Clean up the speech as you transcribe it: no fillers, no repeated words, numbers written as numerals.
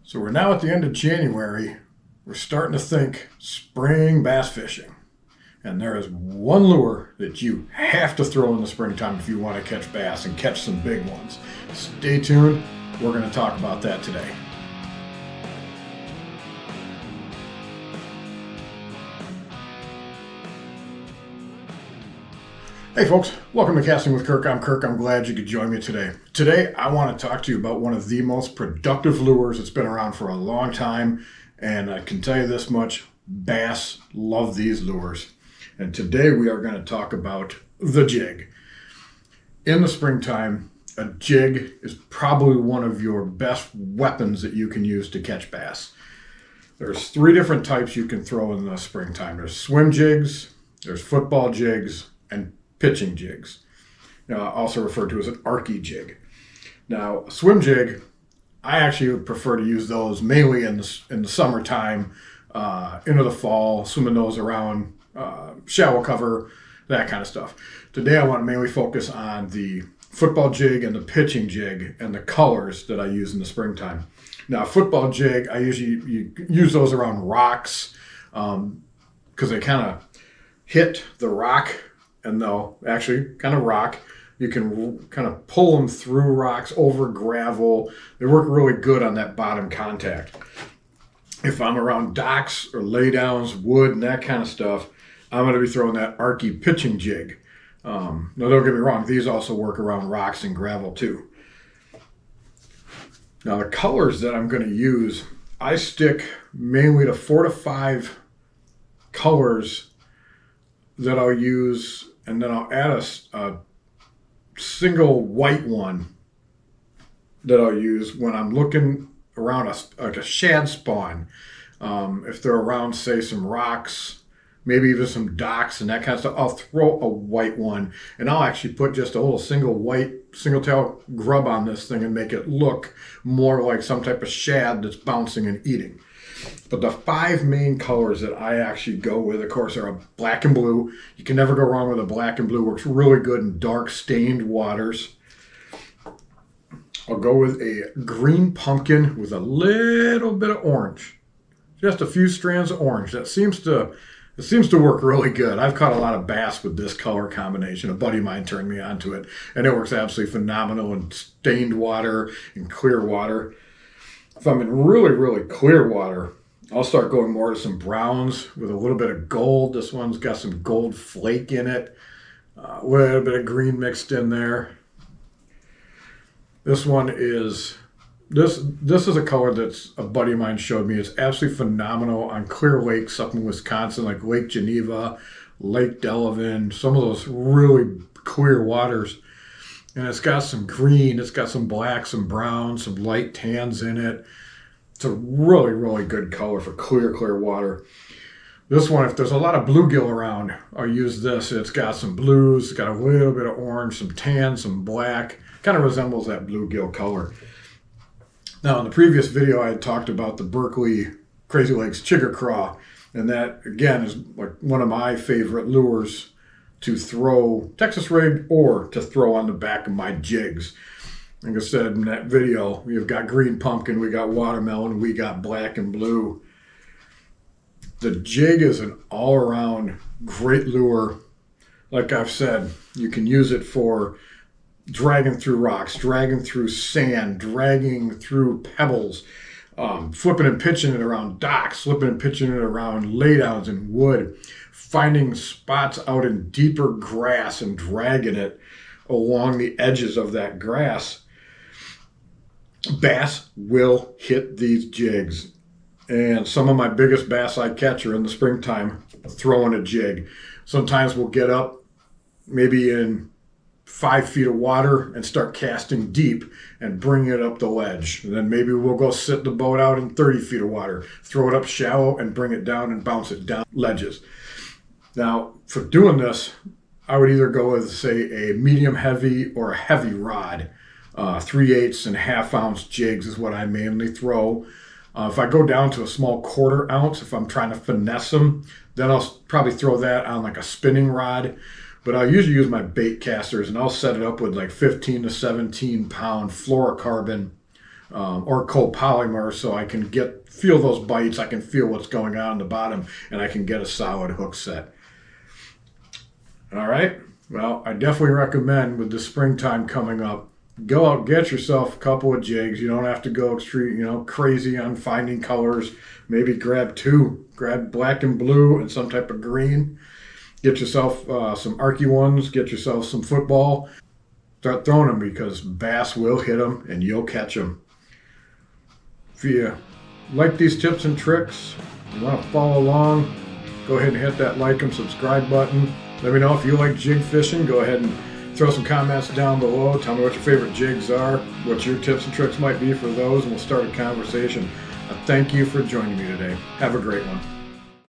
So we're now at the end of January. We're starting to think spring bass fishing. And there is one lure that you have to throw in the springtime if you want to catch bass and catch some big ones. Stay tuned. We're going to talk about that today. Hey folks, welcome to Casting with Kirk. I'm Kirk. I'm glad you could join me today. Today I want to talk to you about one of the most productive lures that's been around for a long time, and I can tell you this much, bass love these lures. And today we are going to talk about the jig. In the springtime, a jig is probably one of your best weapons that you can use to catch bass. There's three different types you can throw in the springtime. There's swim jigs, there's football jigs, and pitching jigs, also referred to as an arky jig. Now, a swim jig, I actually would prefer to use those mainly in the summertime, into the fall, swimming those around shallow cover, that kind of stuff. Today, I want to mainly focus on the football jig and the pitching jig and the colors that I use in the springtime. Now, football jig, I usually use those around rocks because they kind of hit the rock. And they'll actually kind of rock. You can kind of pull them through rocks, over gravel. They work really good on that bottom contact. If I'm around docks or laydowns, wood, and that kind of stuff, I'm going to be throwing that arky pitching jig. Now, don't get me wrong. These also work around rocks and gravel too. Now, the colors that I'm going to use, I stick mainly to 4 to 5 colors that I'll use, and then I'll add a single white one that I'll use when I'm looking around like a shad spawn. If they're around, say, some rocks, maybe even some docks and that kind of stuff, I'll throw a white one, and I'll actually put just a little single tail grub on this thing and make it look more like some type of shad that's bouncing and eating. But the 5 main colors that I actually go with, of course, are black and blue. You can never go wrong with a black and blue. Works really good in dark stained waters. I'll go with a green pumpkin with a little bit of orange. Just a few strands of orange. It seems to work really good. I've caught a lot of bass with this color combination. A buddy of mine turned me onto it, and it works absolutely phenomenal in stained water and clear water. If I'm in really, really clear water, I'll start going more to some browns with a little bit of gold. This one's got some gold flake in it, a little bit of green mixed in there. This one is, this is a color that's a buddy of mine showed me. It's absolutely phenomenal on clear lakes up in Wisconsin, like Lake Geneva, Lake Delavan, some of those really clear waters. And it's got some green, it's got some black, some brown, some light tans in it. It's a really, really good color for clear water. This one, if there's a lot of bluegill around, I'll use this. It's got some blues, it's got a little bit of orange, some tan, some black. Kind of resembles that bluegill color. Now, in the previous video, I had talked about the Berkley Crazy Lakes Chigger Craw. And that, again, is like one of my favorite lures to throw Texas rig or to throw on the back of my jigs. Like I said in that video, we've got green pumpkin, we got watermelon, we got black and blue. The jig is an all-around great lure. Like I've said, you can use it for dragging through rocks, dragging through sand, dragging through pebbles, flipping and pitching it around docks, flipping and pitching it around laydowns and wood, finding spots out in deeper grass and dragging it along the edges of that grass. Bass will hit these jigs. And some of my biggest bass I catch are in the springtime throwing a jig. Sometimes we'll get up maybe in 5 feet of water and start casting deep and bring it up the ledge. And then maybe we'll go sit the boat out in 30 feet of water, throw it up shallow and bring it down and bounce it down ledges. Now, for doing this, I would either go with, say, a medium heavy or a heavy rod. 3/8 and ½ ounce jigs is what I mainly throw. If I go down to a small 1/4 ounce, if I'm trying to finesse them, then I'll probably throw that on like a spinning rod. But I usually use my bait casters, and I'll set it up with like 15 to 17 pound fluorocarbon or copolymer, so I can feel those bites. I can feel what's going on in the bottom, and I can get a solid hook set. All right. Well, I definitely recommend, with the springtime coming up, go out, get yourself a couple of jigs. You don't have to go extreme, crazy on finding colors. Maybe grab two. Grab black and blue and some type of green. Get yourself some arky ones. Get yourself some football. Start throwing them, because bass will hit them and you'll catch them. If you like these tips and tricks, you want to follow along, go ahead and hit that like and subscribe button. Let me know if you like jig fishing. Go ahead and throw some comments down below. Tell me what your favorite jigs are, what your tips and tricks might be for those, and we'll start a conversation. Thank you for joining me today. Have a great one.